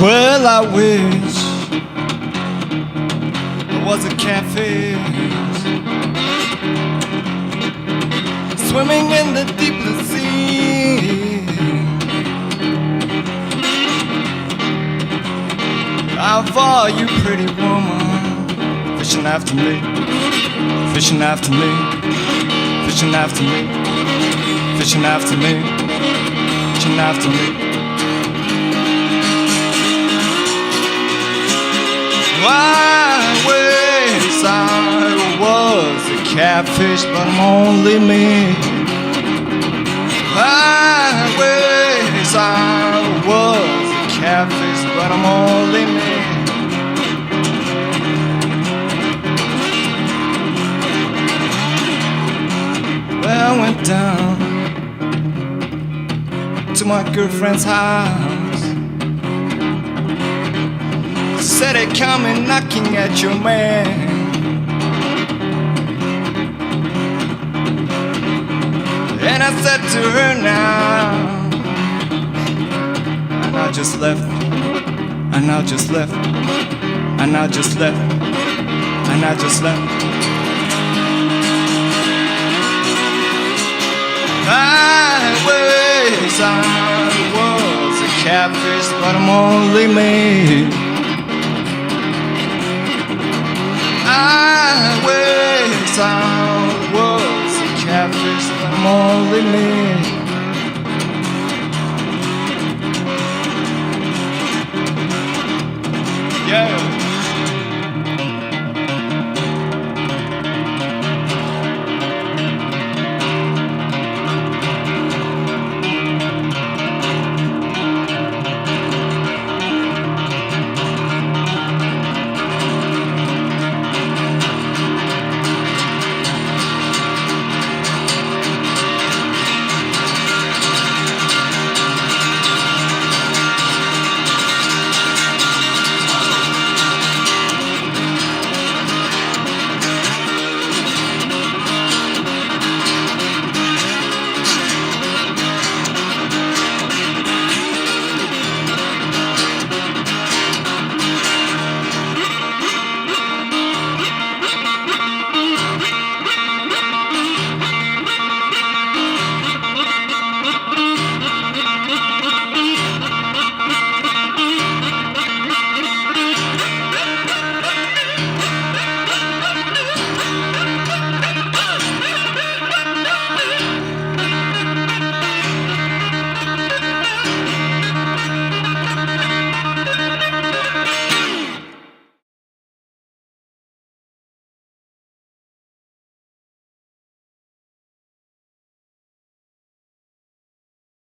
Well, I wish there was a catfish swimming in the deep blue sea. How far, you pretty woman, fishing after me, fishing after me, fishing after me, fishing after me, fishing after me. I wish I was a catfish, but I'm only me. I wish I was a catfish, but I'm only me. Well, I went down to my girlfriend's house. Said it coming knocking at your man. And I said to her now, and I just left, and I just left, and I just left, and I just left. I wish I was a catfish, but I'm only me. I wish I was a catfish, but I'm only me.